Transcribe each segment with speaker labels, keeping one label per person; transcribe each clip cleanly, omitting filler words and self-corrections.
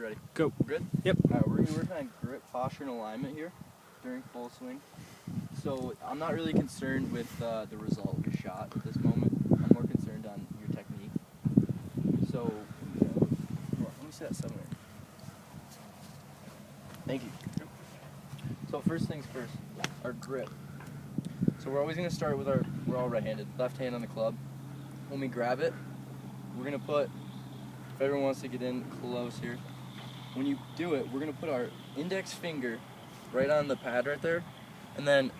Speaker 1: ready?
Speaker 2: Go.
Speaker 1: Good?
Speaker 2: Yep.
Speaker 1: Alright, we're going to be working on grip, posture, and alignment here during full swing. So I'm not really concerned with the result of your shot at this moment. I'm more concerned on your technique. So, let me see that 7 there. Thank you. So first things first, our grip. So we're always going to start with we're all right-handed, left hand on the club. When we grab it, we're going to put, if everyone wants to get in close here, when you do it, we're going to put our index finger right on the pad right there, and then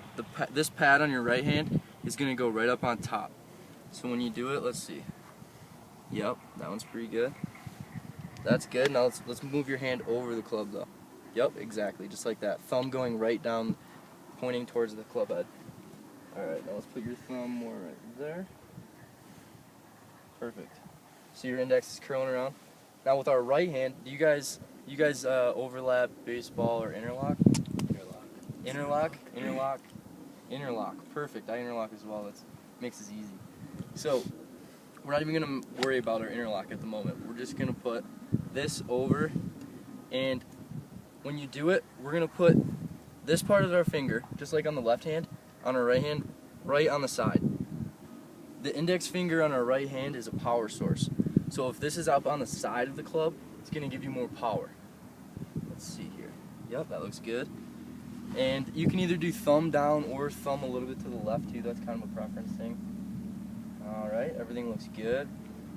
Speaker 1: this pad on your right hand is going to go right up on top. So when you do it, let's see. Yep, that one's pretty good. That's good. Now let's move your hand over the club though. Yep, exactly, just like that. Thumb going right down, pointing towards the club head. Alright, now let's put your thumb more right there. Perfect. So your index is curling around. Now with our right hand, do you guys overlap baseball or interlock? Interlock, interlock, interlock. Perfect. I interlock as well. That makes this easy. So we're not even going to worry about our interlock at the moment. We're just going to put this over, and when you do it, we're going to put this part of our finger, just like on the left hand, on our right hand, right on the side. The index finger on our right hand is a power source. So if this is up on the side of the club, it's going to give you more power. Let's see here. Yep, that looks good. And you can either do thumb down or thumb a little bit to the left too. That's kind of a preference thing. Alright, everything looks good.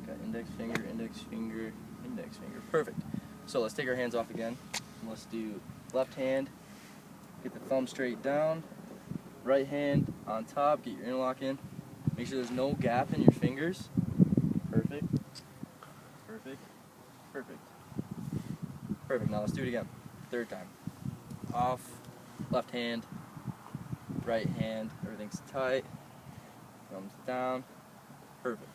Speaker 1: Got index finger, index finger, index finger. Perfect. So let's take our hands off again. And let's do left hand, get the thumb straight down. Right hand on top, get your interlock in. Make sure there's no gap in your fingers. Perfect. Perfect. Perfect. Perfect. Now let's do it again. Third time. Off. Left hand. Right hand. Everything's tight. Thumbs down. Perfect.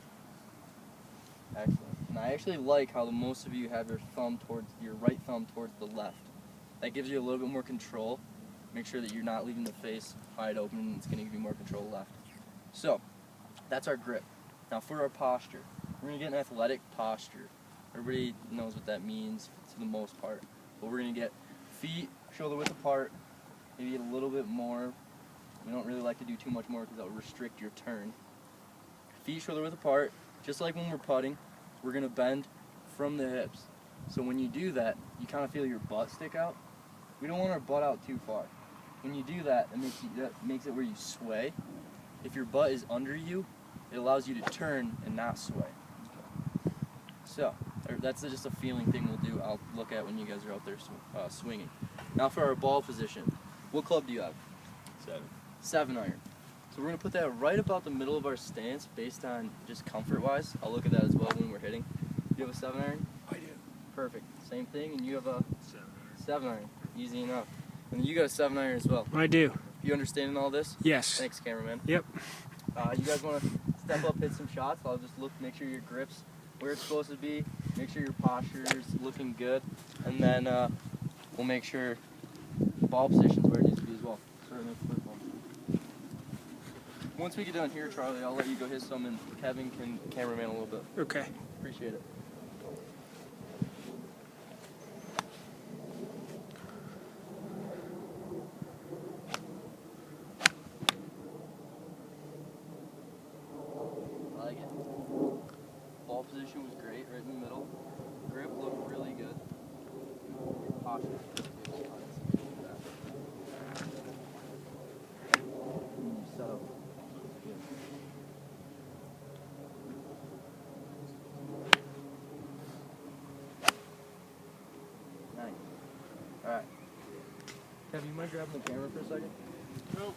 Speaker 1: Excellent. And I actually like how most of you have your right thumb towards the left. That gives you a little bit more control. Make sure that you're not leaving the face wide open, and it's going to give you more control left. So, that's our grip. Now for our posture, we're going to get an athletic posture. Everybody knows what that means to the most part. But we're going to get feet shoulder width apart, maybe a little bit more. We don't really like to do too much more because that will restrict your turn. Feet shoulder width apart, just like when we're putting, we're going to bend from the hips. So when you do that, you kind of feel your butt stick out. We don't want our butt out too far. When you do that, that makes it where you sway. If your butt is under you, it allows you to turn and not sway. So, that's just a feeling thing we'll do. I'll look at when you guys are out there swinging. Now for our ball position. What club do you have? 7 iron. So we're going to put that right about the middle of our stance based on just comfort-wise. I'll look at that as well when we're hitting. Do you have a 7 iron?
Speaker 2: I do.
Speaker 1: Perfect. Same thing, and you have a 7 iron. Easy enough. And you got a 7 iron as well.
Speaker 2: I do.
Speaker 1: You understanding all this?
Speaker 2: Yes.
Speaker 1: Thanks, cameraman.
Speaker 2: Yep.
Speaker 1: You guys want to step up, hit some shots? I'll just make sure your grip's where it's supposed to be, make sure your posture's looking good, and then we'll make sure ball position's where it needs to be as well. Once we get done here, Charlie, I'll let you go hit some, and Kevin can cameraman a little bit.
Speaker 2: Okay.
Speaker 1: Appreciate it. I like it. Ball position was great, right in the middle. Grip looked really good. Posture. Setup. Nice. Alright. Kevin, you mind grabbing the camera for a second?
Speaker 2: No.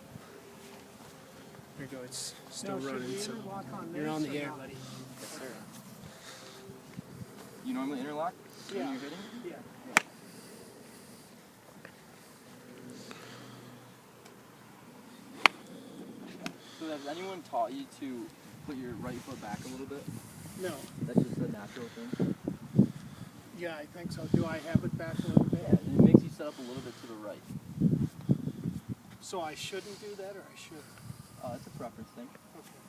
Speaker 2: There you go. It's still
Speaker 3: Now,
Speaker 2: running, so you're on the air, buddy.
Speaker 1: Yes, sir. You normally interlock when you're hitting?
Speaker 3: Yeah.
Speaker 1: So has anyone taught you to put your right foot back a little bit?
Speaker 3: No.
Speaker 1: That's just a natural thing?
Speaker 3: Yeah, I think so. Do I have it back a little bit?
Speaker 1: Yeah, it makes you set up a little bit to the right.
Speaker 3: So I shouldn't do that, or I should?
Speaker 1: It's a preference thing.
Speaker 3: Okay.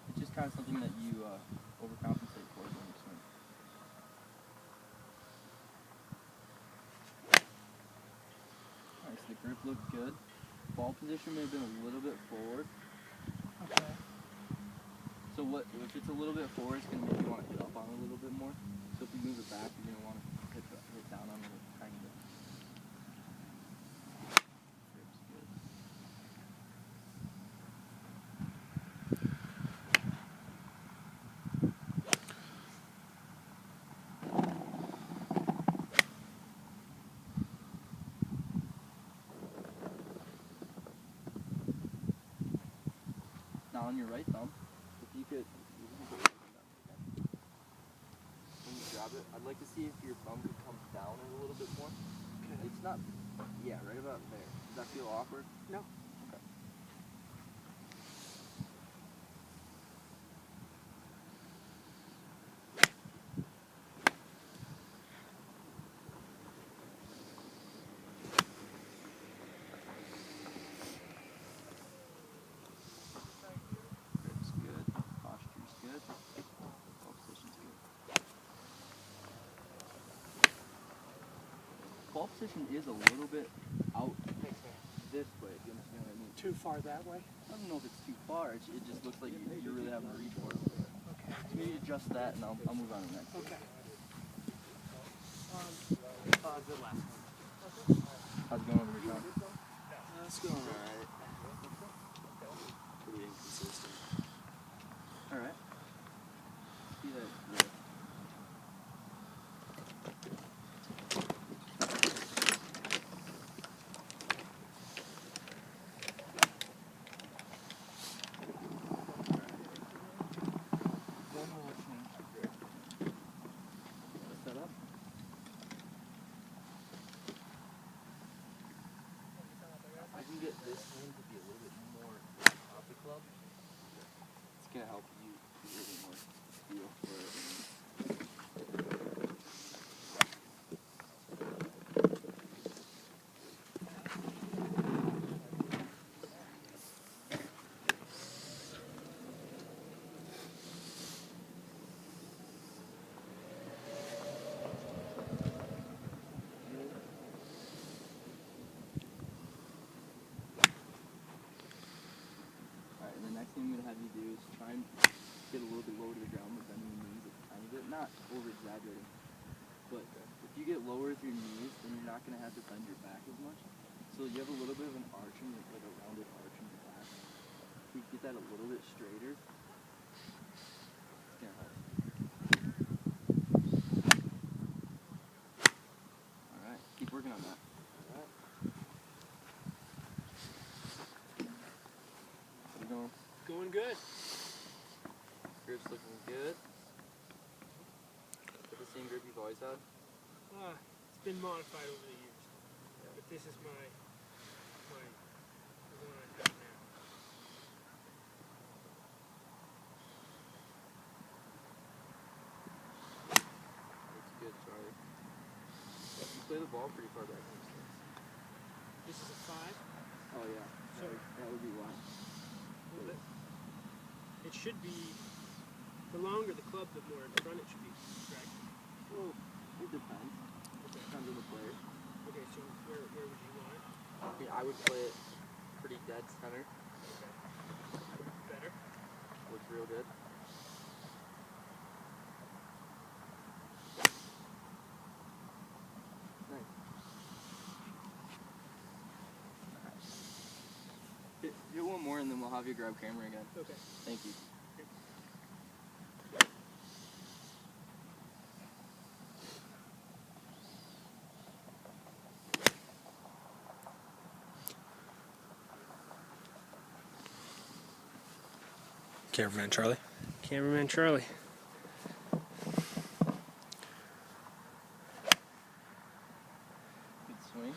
Speaker 1: It's just kind of something that you overcompensate for when you swing. Grip looked good. Ball position may have been a little bit forward.
Speaker 3: Okay.
Speaker 1: So what if it's a little bit forward, it's gonna make you want to hit up on it a little bit more. So if you move it back, you're gonna want to hit down on it a tiny bit. Grip's good. Now on your right thumb, if you could when you grab it, I'd like to see if your thumb could come down a little bit more.
Speaker 3: Okay.
Speaker 1: It's not, yeah, right about there. Does that feel awkward?
Speaker 3: No.
Speaker 1: Okay. Grip's good. Posture's good. Ball position's good. Ball position is a little bit out this way, if you understand what I mean.
Speaker 3: Too far that way?
Speaker 1: I don't know if it's too far. It just looks like you really have to reach for it.
Speaker 3: Okay.
Speaker 1: Maybe adjust that, and I'll move on to the next.
Speaker 3: Okay.
Speaker 2: The last one.
Speaker 1: How's it going over here, Sean?
Speaker 2: That's going alright. Pretty inconsistent.
Speaker 1: All right. See that? Yeah. One more change to grip. Set up. I can get this hand to be a little bit more off the club. It's gonna help you a little more feel for it. Alright, and the next thing I'm gonna have you do is try and get a little bit lower to the ground, but bending your knees a tiny bit. Not over exaggerating. But if you get lower with your knees, then you're not gonna have to bend your back as much. So you have a little bit of an arch in your, like a rounded arch in your back. If you get that a little bit straighter, it's gonna help. Alright, keep working on that. Alright. How's it going?
Speaker 3: Going good.
Speaker 1: Grip's looking good. Is that the same grip you've always had?
Speaker 3: It's been modified over the years, but this is the one I've got now.
Speaker 1: Looks good, Charlie. You play the ball pretty far back in your stance.
Speaker 3: This is a 5.
Speaker 1: Oh yeah,
Speaker 3: So
Speaker 1: that would be why.
Speaker 3: it should be, the longer the club, the more in front it should be, correct?
Speaker 1: Well, it depends.
Speaker 3: Okay.
Speaker 1: Depends on the player.
Speaker 3: Okay, so where would you want it?
Speaker 1: I would play it pretty dead center.
Speaker 3: Okay. Better?
Speaker 1: Looks real good. Nice. Hit one more and then we'll have you grab camera again.
Speaker 3: Okay.
Speaker 1: Thank you.
Speaker 2: Cameraman Charlie.
Speaker 3: Cameraman Charlie.
Speaker 1: Good swing. Is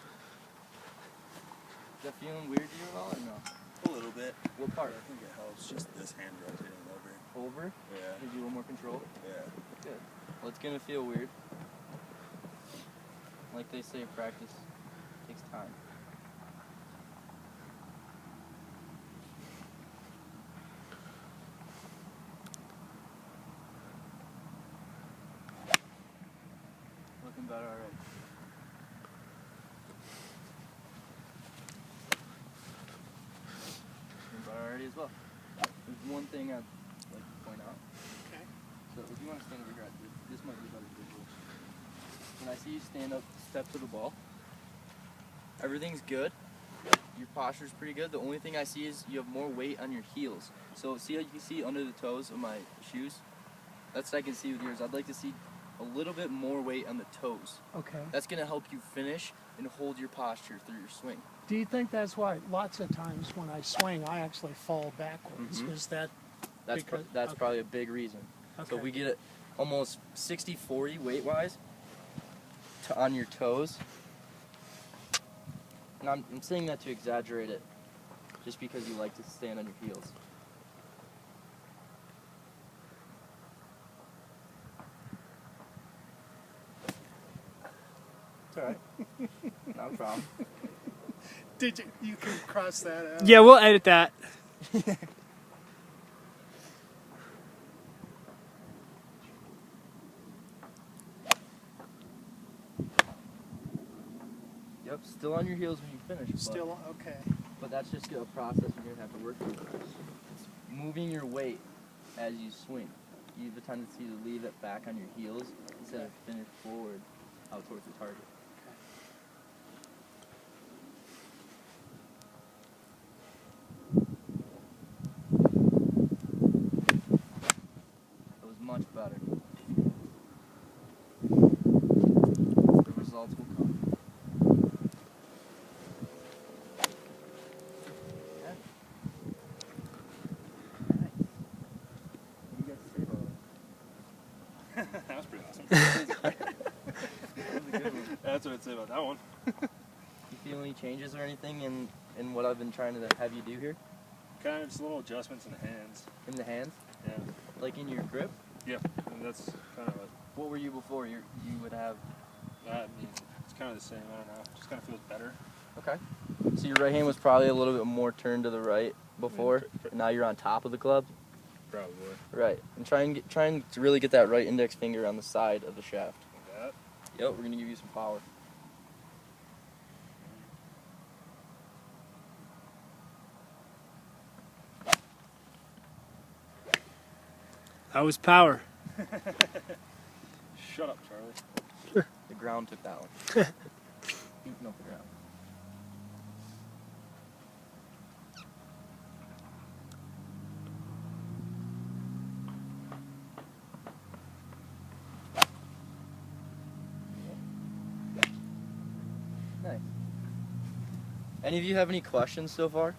Speaker 1: that feeling weird to you at all or no?
Speaker 2: A little bit.
Speaker 1: What part?
Speaker 2: I think it helps. Just this hand rotating over.
Speaker 1: Over?
Speaker 2: Yeah.
Speaker 1: Gives you a little more control?
Speaker 2: Yeah.
Speaker 1: Good. Well, it's gonna feel weird. Like they say, practice takes time. Looking better already. well. There's one thing I'd like to point out.
Speaker 3: Okay.
Speaker 1: So if you want to stand over here, this might be better visual. When I see you stand up, step to the ball, everything's good. Your posture's pretty good. The only thing I see is you have more weight on your heels. So see how you can see under the toes of my shoes? That's what I can see with yours. I'd like to see a little bit more weight on the toes.
Speaker 2: Okay.
Speaker 1: That's going to help you finish and hold your posture through your swing.
Speaker 2: Do you think that's why lots of times when I swing, I actually fall backwards?
Speaker 1: Mhm.
Speaker 2: Is that
Speaker 1: That's
Speaker 2: Because-
Speaker 1: that's
Speaker 2: okay.
Speaker 1: probably a big reason. So
Speaker 2: okay?
Speaker 1: we get it almost 60-40 weight-wise on your toes. And I'm saying that to exaggerate it, just because you like to stand on your heels. It's all right. No problem.
Speaker 2: Did you can cross that out?
Speaker 3: Yeah, we'll edit that.
Speaker 1: Yep, still on your heels when you finish.
Speaker 2: Still okay.
Speaker 1: But that's just a process you're gonna have to work through. It's moving your weight as you swing. You have a tendency to leave it back on your heels instead of finish forward out towards the target. That was much better. The results will come. Yeah. Nice. What do you guys say about it?
Speaker 4: That was pretty awesome.
Speaker 1: That was a good one.
Speaker 4: That's what I'd say about that one.
Speaker 1: You feel any changes or anything in what I've been trying to have you do here?
Speaker 4: Kind of just little adjustments in the hands.
Speaker 1: In the hands?
Speaker 4: Yeah.
Speaker 1: Like in your grip?
Speaker 4: Yeah. And that's kind of
Speaker 1: What were you before? You would have...
Speaker 4: that. I mean, it's kind of the same. I don't know. Just kind of feels better.
Speaker 1: Okay. So your right hand was probably a little bit more turned to the right before. Now you're on top of the club?
Speaker 4: Probably.
Speaker 1: Right. And trying to really get that right index finger on the side of the shaft.
Speaker 4: Like that.
Speaker 1: Yep, we're going to give you some power.
Speaker 3: That was power.
Speaker 4: Shut up, Charlie.
Speaker 1: The ground took that one. Beating up the ground. Nice. Any of you have any questions so far?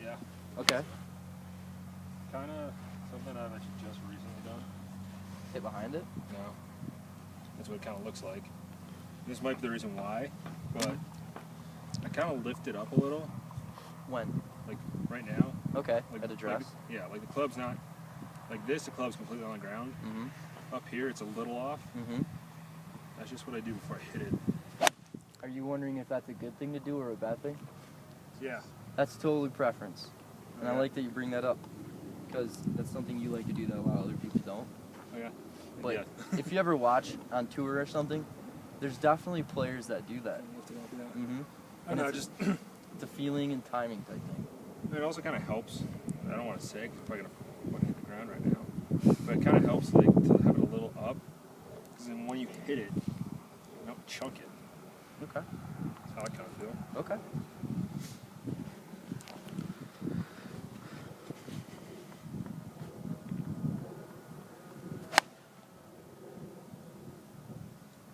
Speaker 4: Yeah.
Speaker 1: Okay.
Speaker 4: Kind of something I've actually just recently done.
Speaker 1: Hit behind it.
Speaker 4: No. That's what it kind of looks like. This might be the reason why, but I kind of lift it up a little,
Speaker 1: When?
Speaker 4: like right now.
Speaker 1: Okay.
Speaker 4: Like,
Speaker 1: At address.
Speaker 4: yeah, like the club's not, like this, the club's completely on the ground.
Speaker 1: Mm-hmm.
Speaker 4: Up here, it's a little off.
Speaker 1: Mm-hmm.
Speaker 4: That's just what I do before I hit it.
Speaker 1: Are you wondering if that's a good thing to do or a bad thing?
Speaker 4: Yeah.
Speaker 1: That's totally preference. And I
Speaker 4: Okay.
Speaker 1: like that you bring that up because that's something you like to do that a lot of other people don't.
Speaker 4: Oh, yeah.
Speaker 1: But
Speaker 4: yeah.
Speaker 1: if you ever watch on tour or something, there's definitely players that do that. Mm-hmm.
Speaker 4: I know, just
Speaker 1: It's a feeling and timing type thing.
Speaker 4: it also kind of helps. I don't want to say 'cause I'm probably gonna fucking hit the ground right now, but it kind of helps like to have it a little up, because then when you hit it, you don't chunk it.
Speaker 1: Okay.
Speaker 4: That's how I kind of feel.
Speaker 1: Okay.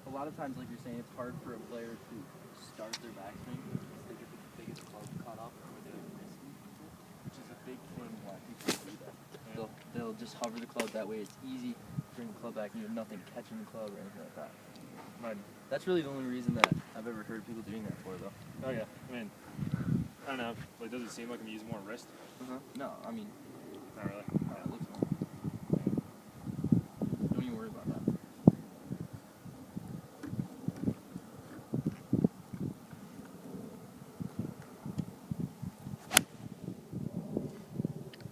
Speaker 1: A lot of times, like you're saying, it's hard for a player to start their backswing because they get the biggest club caught up or they're missing, which is a big thing why people do that. They'll just hover the club that way. It's easy to bring the club back and you have nothing catching the club or anything like that. That's really the only reason that I've ever heard people doing that for, though.
Speaker 4: Oh yeah. I mean, I don't know. Like, does it seem like I'm using more wrist?
Speaker 1: No, I mean,
Speaker 4: Not really.
Speaker 1: yeah, it looks normal. Don't even worry about that.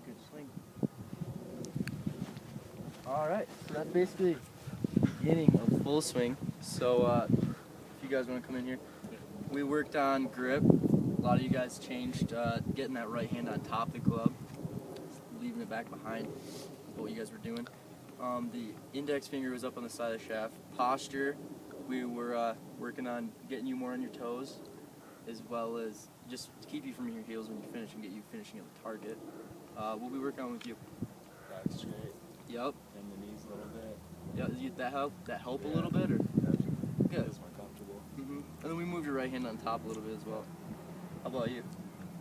Speaker 1: Good swing. Alright, so that's basically the beginning of full swing. So, if you guys want to come in here, we worked on grip, A lot of you guys changed, getting that right hand on top of the club, leaving it back behind, what you guys were doing. The index finger was up on the side of the shaft. Posture, we were working on getting you more on your toes, as well as just to keep you from your heels when you finish and get you finishing at the target. We'll be working on with you.
Speaker 5: Back straight.
Speaker 1: Yep.
Speaker 5: And the knees a little bit.
Speaker 1: Yeah, that help a
Speaker 5: Yeah,
Speaker 1: little bit, or?
Speaker 5: Definitely.
Speaker 1: Good.
Speaker 5: Feels more comfortable.
Speaker 1: And then we moved your right hand on top a little bit as well. How about you?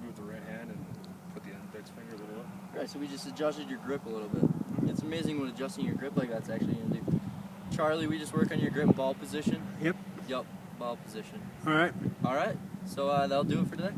Speaker 4: Move the right hand and put the index finger a little up.
Speaker 1: Right, so we just adjusted your grip a little bit. It's amazing what adjusting your grip like that's actually gonna do. Charlie, we just work on your grip and ball position.
Speaker 6: Yep.
Speaker 1: Yep, ball position.
Speaker 6: All right.
Speaker 1: All right, so that'll do it for today.